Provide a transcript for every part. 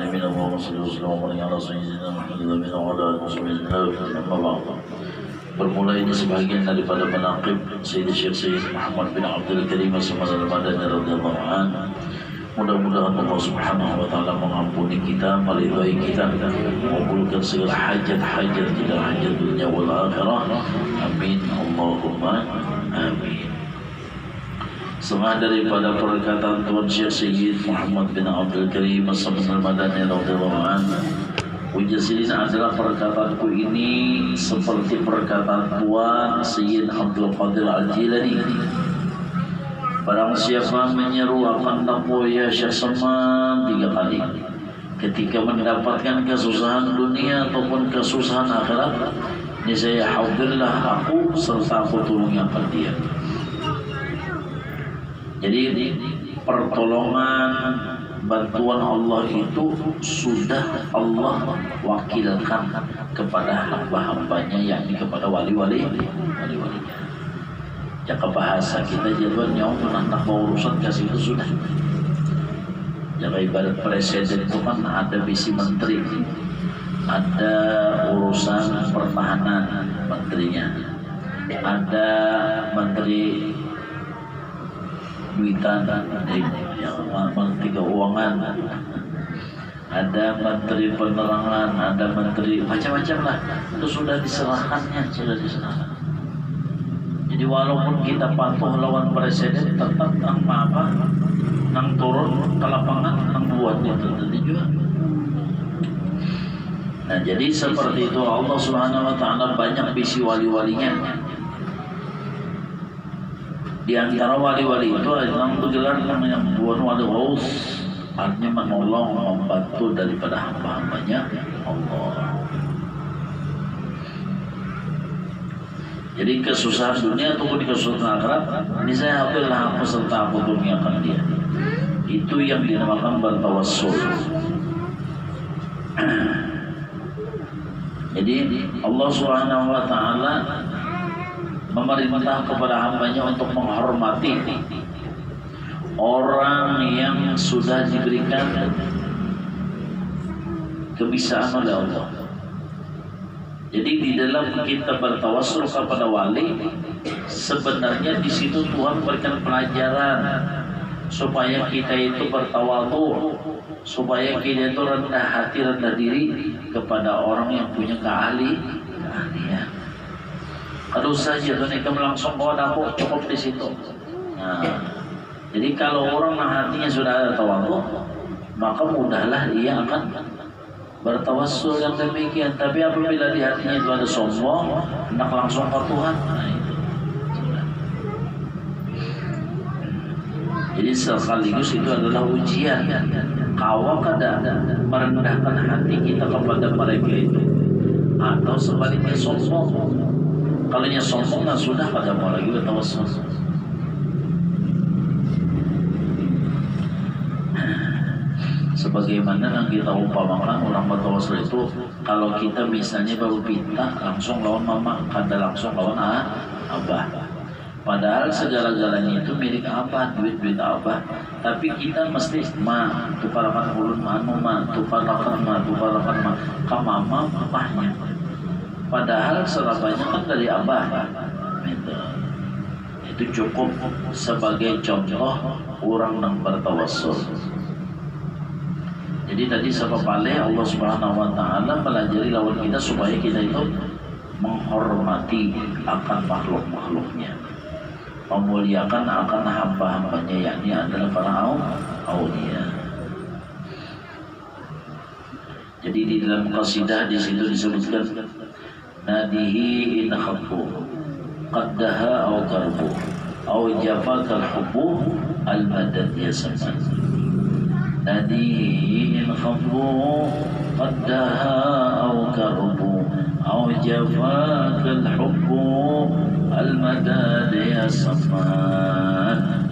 العالمين اللهم صل وسلم وبارك على سيدنا Muhammad wa ala alihi wasallam. Bermula ini sebagian daripada manaqib Syekh Muhammad bin Abdul Karim As-Madani radhiyallahu anhu. Mudah-mudahan Allah Subhanahu wa taala mengampuni kita, meridhai kita, mengabulkan segala hajat-hajat kita, hajat dunia wal akhirah. Amin Allahumma amin. Setengah daripada perkataan Tuan Syekh Muhammad bin Abdul Karim As-Madani radhiyallahu anhu, Ujasilin adalah perkataanku ini seperti perkataan Tuan Syekh Abdul Qadir Al-Jilani. Barang siapa menyeru akan tempoya Syekh Saman 3 kali ketika mendapatkan kesusahan dunia ataupun kesusahan akhirat, ini saya hadirlah aku serta aku tolongi akan dia. Jadi pertolongan bantuan Allah itu sudah Allah wakilkan kepada hamba-hambanya, yakni kepada wali-walinya. Jaka bahasa kita jadwal nyawa menantang urusan kasih itu sudah. Jaka ibarat presiden itu kan ada visi menteri, ada urusan pertahanan menterinya, ada menteri duitan, yang menteri keuangan, ada menteri penerangan, ada menteri macam-macam lah. Itu sudah diserahkannya, sudah diserahkan. Jadi walaupun kita patuh lawan presiden, tetap nang apa, nang turun ke lapangan, nang buat itu tadi juga. Nah jadi seperti itu Allah Subhanahu Wa Taala banyak visi wali-walinya. Di antara wali-wali itu yang bergelar yang buat wali ghaus, artinya menolong, membantu daripada hamba-hambanya Allah. Jadi kesusahan dunia ataupun kesusahan akhirat, ini saya hampirlah aku serta aku duniakan dia. Itu yang dinamakan bertawassul. Jadi Allah Subhanahu Wa Taala memerintah kepada hambanya untuk menghormati orang yang sudah diberikan kebisaan oleh Allah. Jadi di dalam kita bertawassul kepada wali, sebenarnya di situ Tuhan berikan pelajaran supaya kita itu bertawadhu, supaya kita itu rendah hati, rendah diri kepada orang yang punya keahlian. Kalau saja tuh kamu langsung bawa dapur cukup di situ. Nah, jadi kalau orang hatinya sudah ada tawadhu, maka mudahlah dia akan bertawassul yang demikian. Tapi apabila di hatinya itu ada sombong, hendak langsung ke Tuhan. Nah, itu. Jadi sekaligus itu adalah ujian. Kau kada merendahkan hati kita kepada mereka itu, atau sebaliknya sombong. Kalau nya sombong, nah sudah pada mau lagi bertawassul. Sebagaimana yang kita umpamakan orang bertawassul itu, kalau kita misalnya baru pinta langsung lawan mama, kada langsung lawan abah. Padahal segala-galanya itu milik abah, duit-duit abah. Tapi kita mesti tukarakan ulun manu tukarakan ke mama abahnya. Padahal serabanya kan dari abah. Itu cukup sebagai contoh orang yang bertawassul. Jadi tadi sebab Allah Subhanahu Wa Taala melajari lawan kita supaya kita itu menghormati akan makhluk-makhluknya, memuliakan akan hamba-hambanya, yakni adalah para aulia. Jadi di dalam qasidah di situ disebutkan nadihi in khabbu qaddaha aw karbu aw jafaka al-hubbu al-madad ya saman. Nadihi in khabbu qaddaha aw karbu aw jafaka al-hubbu al-madad ya saman.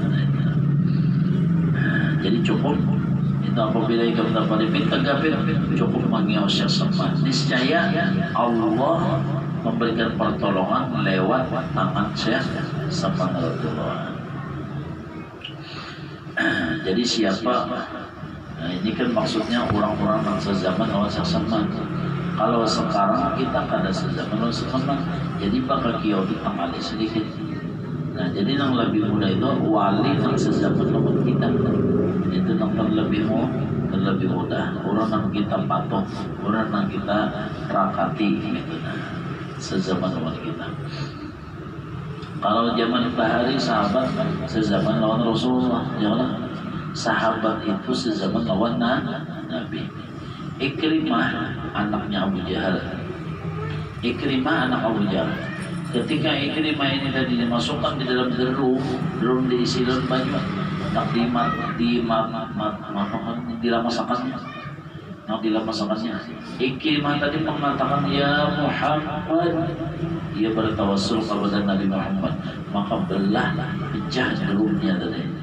Jadi cukup itu apabila kita dapat minta gafir, cukup mengiau Syekh Saman. Niscaya Allah memberikan pertolongan lewat tangan Syekh Saman radhiyallahu anhu. Jadi siapa Nah ini kan maksudnya orang-orang yang sezaman lawan sezaman. Kalau sekarang kita kada sezaman lawan sezaman, jadi bakal kiau ditangani sedikit. Nah jadi yang lebih mudah itu wali yang sezaman lawan kita. Itu yang terlebih mudah. Orang yang kita patuh, orang yang kita rakati gitu. Nah, sezaman lawan kita. Kalau zaman bahari sahabat sezaman lawan Rasulullah, ya Allah. Sahabat itu sezaman lawan Nabi. Ikrimah anaknya Abu Jahal. Ikrimah anak Abu Jahal. Ketika Ikrimah ini tadi dimasukkan di dalam drum diisi dalam baju, nak dilamasakannya. Ikrimah tadi mengatakan, ya Muhammad, dia bertawassul kepada Nabi Muhammad, maka pecah drumnya tadi.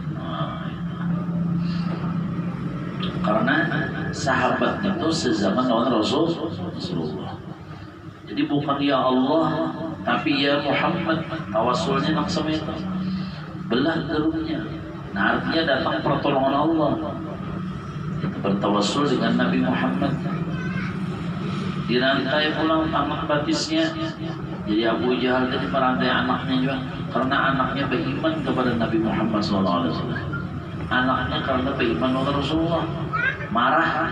Karena sahabat itu sezaman lawan Rasulullah. Jadi bukan ya Allah, tapi ya Muhammad, tawassulnya langsung itu. Belah drumnya. Nah artinya datang pertolongan Allah. Itu bertawassul dengan Nabi Muhammad. Dirantai pulang tamak batisnya. Jadi Abu Jahal tadi merantai anaknya juga, karena anaknya beriman kepada Nabi Muhammad SAW. Anaknya karena beriman kepada Rasulullah. Marah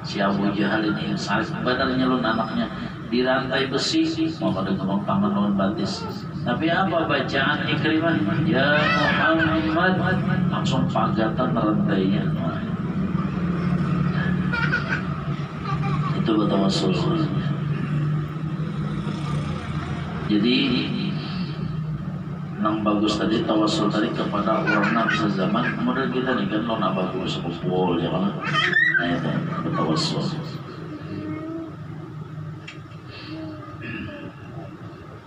si Abu Jahal ini, salib badannya lon anaknya dirantai besi, maka dengan tangan lawan batis. Tapi apa bacaan Ikrimah? Ya Muhammad, langsung pagatan rantainya. Itu bertawassul. Jadi nang bagus tadi tawassul tadi kepada orang nak sezaman, kemudian kita nih kan nona bagus kumpul ya kan. Nah itu bertawassul.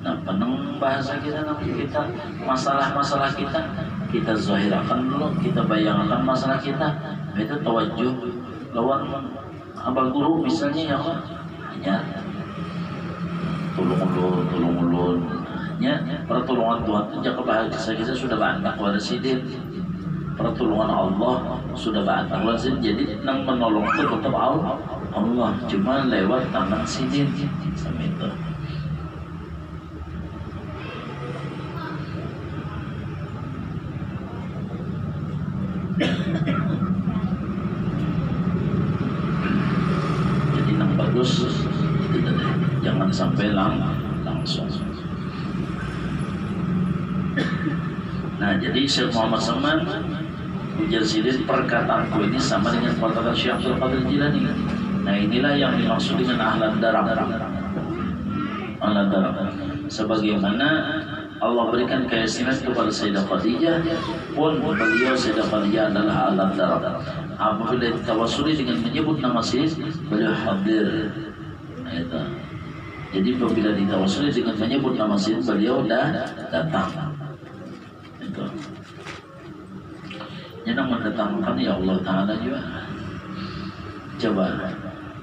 Nah peneng bahasa kita nanti kita masalah-masalah kita zahirakan dulu, kita bayangkan masalah kita, itu tawajuh lawan abah guru misalnya ya kan, ya tolong ulun ya, pertolongan Tuhan itu jika bahagia kita sudah banyak kepada sidin, pertolongan Allah sudah banyak kepada sidin. Jadi nang menolong itu tetap Allah, cuma lewat tangan sidin sama itu. Jadi nang bagus itu tadi, jangan sampai langsung. Nah jadi Syekh Muhammad Saman ujar sidin, perkataanku ini sama dengan perkataan Syekh Abdul Qadir Jilani. Nah inilah yang dimaksud dengan ahlan darah. Sebagaimana Allah berikan keyakinan kepada Sayyidah Khadijah, pun beliau Sayyidah Khadijah adalah ahlan darah. Apabila ditawasuli dengan menyebut nama Sayyid, beliau hadir. Nah, itu. Jadi apabila ditawasuli dengan menyebut nama Sayyid, beliau dah datang. Itu. Yang mendatangkan ya Allah Ta'ala juga. Coba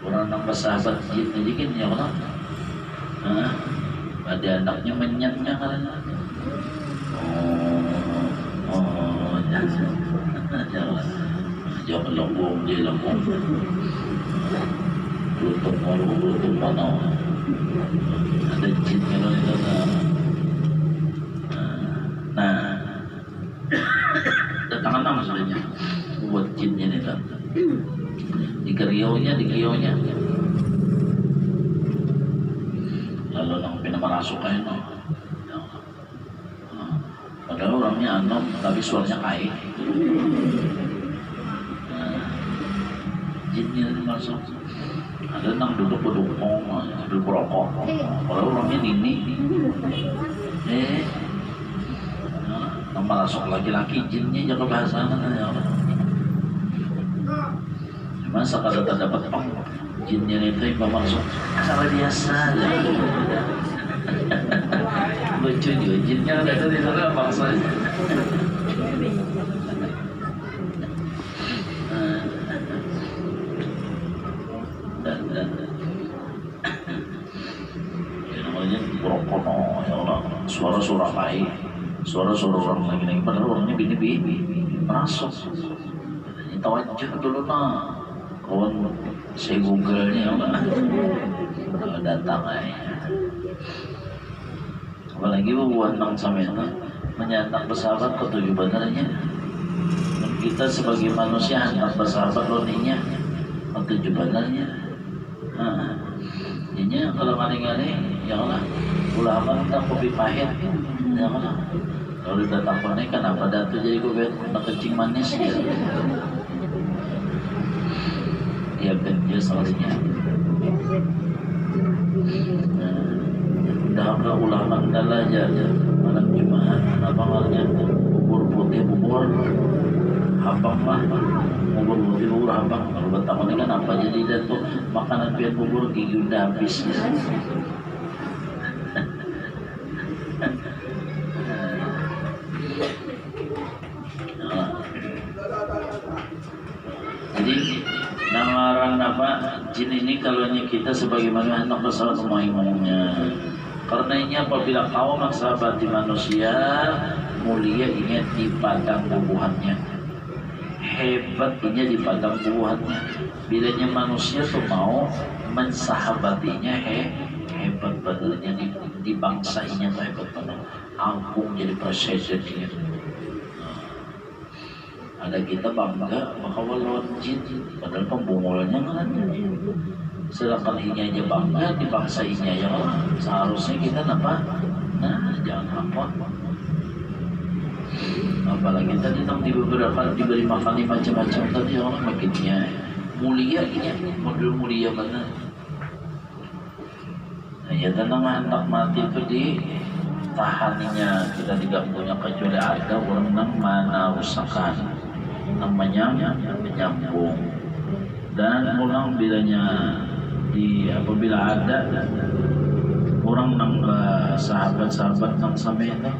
orang nambah sahabat dikit ya Allah. Ada anaknya menyatnya kan. Jangan lembung dia lembung. Lutung mana. Ada jin kalau itu. Nah, datangan nama sebenarnya buat jinnya ini kan. Di kriaunya. Lalu nang pinamaraso kayo no. Padahal orangnya anom tapi suaranya kaya. Jinnya masuk. Ada nang duduk sambil berokok. Padahal orangnya nini. Nang masuk laki-laki jinnya jaga bahasa ya. Masa kada terdapat jinnya itu yang masuk salah biasa ya. Lucu juga jinnya ada di sana bangsa. Namanya Brokono ya Allah, suara-suara baik, suara-suara orang lagi padahal orangnya bini masuk. tawajud dulu na kawan si Google nya datang aja. Apalagi buat nang samena menyantang bersahabat ketujuh benernya. Kita sebagai manusia hendak bersahabat loninya ketujuh benernya. Ini kalau maling-maling ya Allah ulama kita kopi pahit ya Allah. Kalau datang panen kenapa datu jadi gue nak kencing manis ya. Ya benci soalnya. Dahulu ulama adalah aja malam Jumat apa malnya bubur putih bubur habang mah bubur putih bubur habang kalau bertamu kan apa jadi dia tuh makanan pian bubur gigi udah habis. Jadi namaran apa jin ini kalau kita sebagaimana anak besar semua imamnya. Karena ini apabila kau mensabati manusia mulia ingat di padang bubuhannya, hebat ini di padang bubuhannya. Bilanya manusia tuh mau mensahabatinya hebat badannya di bangsanya tuh hebat banget. Ampun jadi presidennya. Ada kita bangga maka lawan jin padahal pembungulnya kan. Sedangkan ini aja bangga di bangsa ini ya seharusnya kita apa? Nah jangan apa. Apalagi tadi di beberapa diberi makan macam-macam tadi orang makinnya mulia ini model mulia benar. Nah, ya tenang hendak mati itu di tahannya kita tidak punya kecuali ada orang yang mana usahakan namanya menyambung dan ulang bilanya apabila ada orang nang sahabat-sahabat nang samena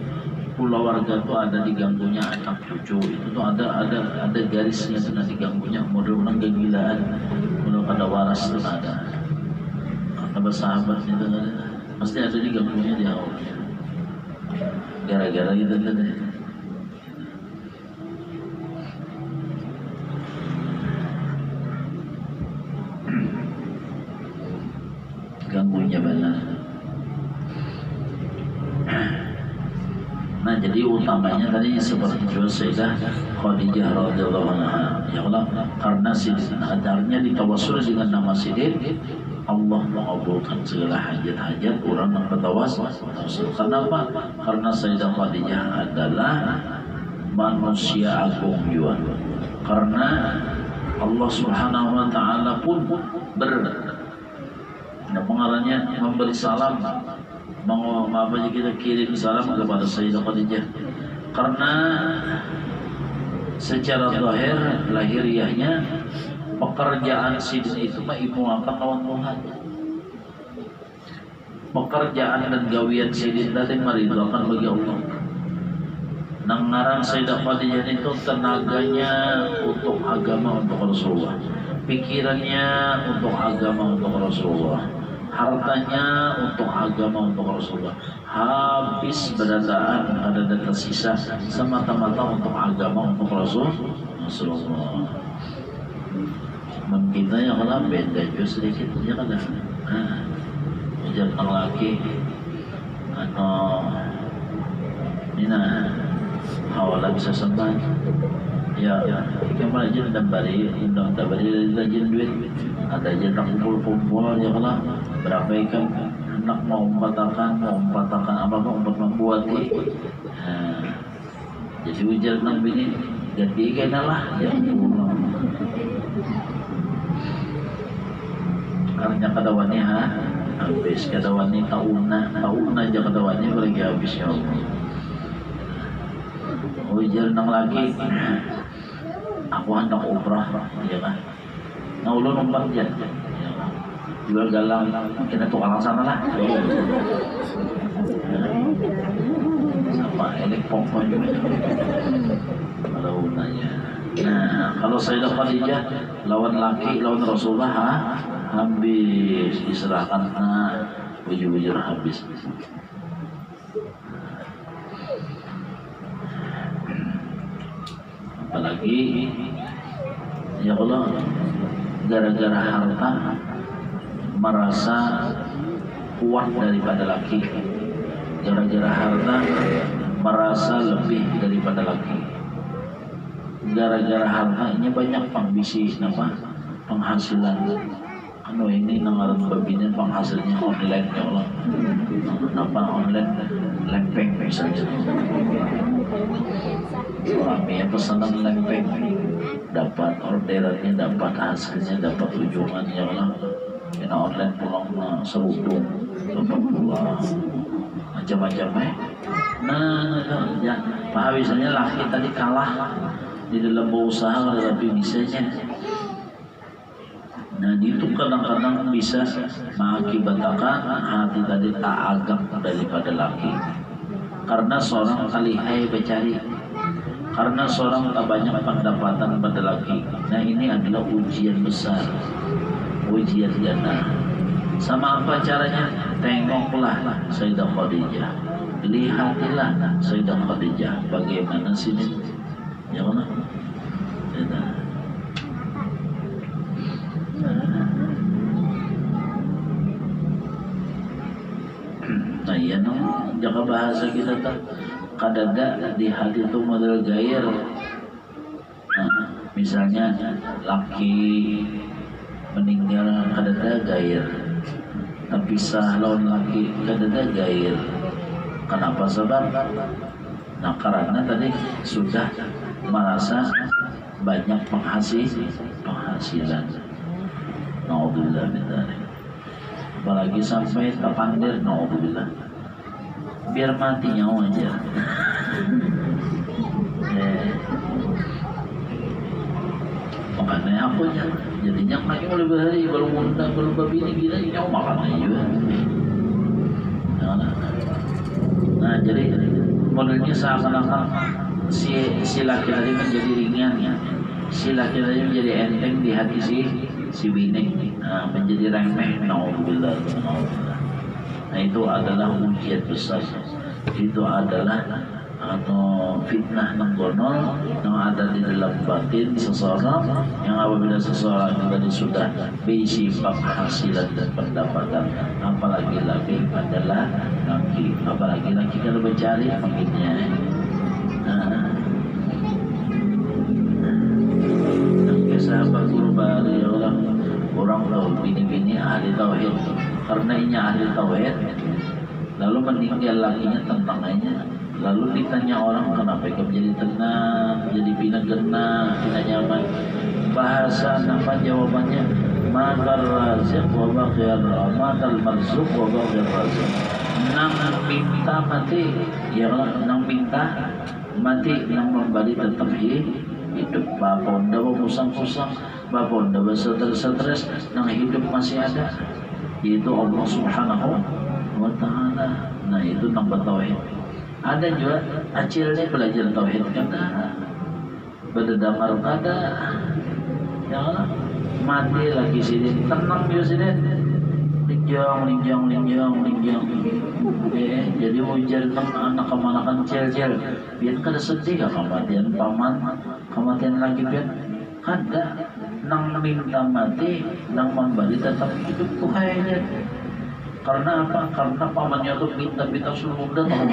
pulau warga tuh ada diganggunya anak cucu itu tuh ada garisnya tuh diganggunya model orang kegilaan kalau pada waras tuh ada kata bersahabat itu ada pasti ada diganggunya di awalnya gara-gara gitu tadi. Ganggunya benar. Nah jadi utamanya tadi seperti Sayyidah Khadijah radhiyallahu anha ya Allah karena sidin ajarnya ditawassul dengan nama sidin Allah mengabulkan segala hajat-hajat orang yang bertawas. Kenapa? Karena Sayyidah Khadijah adalah manusia agung juga. Karena Allah Subhanahu wa taala pun pengarangnya memberi salam apa kita kirim salam kepada Sayyidah Khadijah karena secara zahir lahiriahnya pekerjaan sidin itu mah ibu angkat lawan Tuhan. Pekerjaan dan gawian sidin tadi meridhakan bagi Allah. Nang ngarang Sayyidah Khadijah itu tenaganya untuk agama untuk Rasulullah, pikirannya untuk agama untuk Rasulullah, hartanya untuk agama untuk Rasulullah, habis berdadaan ada dan tersisa semata-mata untuk agama untuk Rasulullah. Kita yang kalau beda juga sedikit ya kan jangan lagi atau Nina awalnya bisa sempat ya kemana aja dan bari undang tabari lagi duit ada aja tak kumpul ya kalau berapa ikan anak mau empatakan apa untuk membuat jadi ujar nang bini ganti ikan lah ya pulang karena kadawannya habis kadawannya tahun aja kadawannya lagi habis ya Allah. Ujar nang lagi aku hendak umrah ya kan nah ulun umrah aja jual galang kita tukang sana lah sama elik pokok juga kalau nanya. Nah kalau Sayyidah Khadijah lawan laki lawan Rasulullah habis diserahkan bujur-bujur habis. Apalagi Ya Allah, gara-gara harta merasa kuat daripada laki, gara-gara harta merasa lebih daripada laki, gara-gara harta ini banyak bisnis penghasilan. Anu ini nangaran babinnya penghasilnya online ya Allah. Kenapa online lempeng misalnya? Suami yang pesanan lempeng dapat orderannya, dapat hasilnya, dapat ujungannya ya Allah. Kena online pulang serudung, dapat pulang macam-macam Nah, ya, Pak Hawisanya laki tadi kalah di dalam berusaha tapi bisanya. Nah itu kadang-kadang bisa mengakibatkan hati tadi tak agak daripada laki. Karena seorang kalihai bercari, karena seorang tak banyak pendapatan pada laki. Nah ini adalah ujian besar, ujian jannah. Sama apa caranya? Tengoklah Sayyidah Khadijah, lihatilah Sayyidah Khadijah bagaimana sini, ya Allah. Nah iya jaga bahasa kita tak kadada di hati itu model gair. Nah, misalnya laki meninggal kadada gair, tapi sah lawan laki kadada gair. Kenapa sebab? Nah karena tadi sudah merasa banyak penghasilan. Naudzubillah min dzalik. Apalagi sampai terpandir, naudzubillah. Biar mati nyawa aja. Makanya aku jadinya lagi mulai berhari baru muda baru babini gila nyawa makan aja. Nah jadi modelnya seakan-akan si laki-laki menjadi ringan ya. Si laki-laki menjadi enteng di hati si bini, menjadi remeh. Naudzubillah. Nah itu adalah ujian besar. Itu adalah fitnah nenggonol yang ada di dalam batin seseorang, yang apabila seseorang tadi sudah berisi penghasilan dan pendapatan, apalagi lagi adalah laki, apalagi laki kalau mencari makinnya. Sahabat guru bari orang tahu bini-bini ahli tauhid, karena ini ahli tauhid lalu meninggal lakinya tentangnya, lalu ditanya orang kenapa kamu jadi tenang, jadi pindah genah, pindah nyaman. Bahasa apa jawabannya? Makar razik wa baqiyar amadal marzuk wa baqiyar razik. Nang minta mati, ya nang minta mati, nang memberi tetap hidup. Bapak unda pusang-pusang, bapak unda stres, nang hidup masih ada, yaitu Allah Subhanahu wa Ta'ala. Nah itu nambah tauhid. Ada juga acilnya belajar tauhid kada, berdamar kada, ya mati lagi sini tenang juga sini, linjang. Jadi ujar anak kemanakan cel, biar kada sedih kematian paman, kematian lagi biar kada, nang minta mati, nang memberi tetap hidup tuhainya. Karena apa? Karena pamannya tuh minta seluruh datang.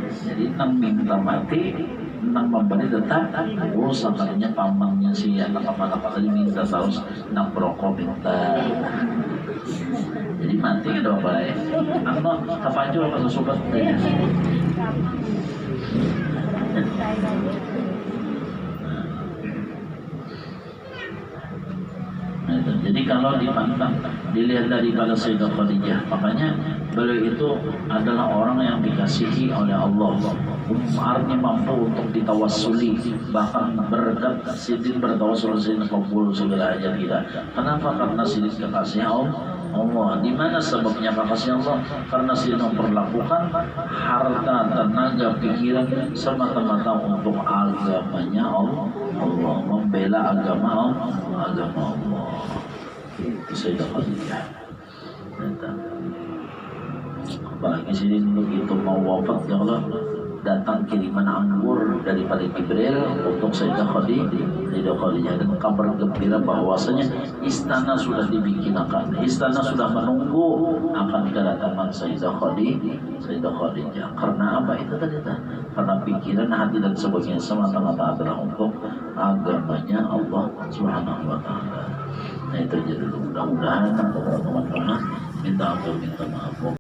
Jadi nang minta mati, nang memberi tetap. Oh, sampainya pamannya si anak apa tadi minta terus, nang perokok minta. Jadi mati gitu apa ya? Ano kapan juga pas sobat tanya. Jadi kalau dipantang, dilihat daripada Sayyidah Khadijah, makanya beliau itu adalah orang yang dikasihi oleh Allah. Artinya mampu untuk ditawassuli, bahkan berkat sidin bertawassul sidin kabul segala hajat kita. Kenapa? Karena sidin kekasih Allah. Di mana sebabnya kekasih Allah? Karena sidin memperlakukan harta, tenaga, pikiran semata-mata untuk agamanya Allah, membela agama Allah. Sayyidah Khadijah. Apalagi sidin begitu mau wafat ya Allah, datang kiriman anggur daripada Jibril untuk Sayyidah Khadijah, dan kabar gembira bahwasanya istana sudah dibikinkan, istana sudah menunggu akan kedatangan Sayyidah Khadijah. Karena apa itu tadi? Karena pikiran, hati dan sebagainya semata-mata adalah untuk agamanya Allah Subhanahu wa taala. Nah itu jadi mudah-mudahan teman-teman minta ampun, minta maaf.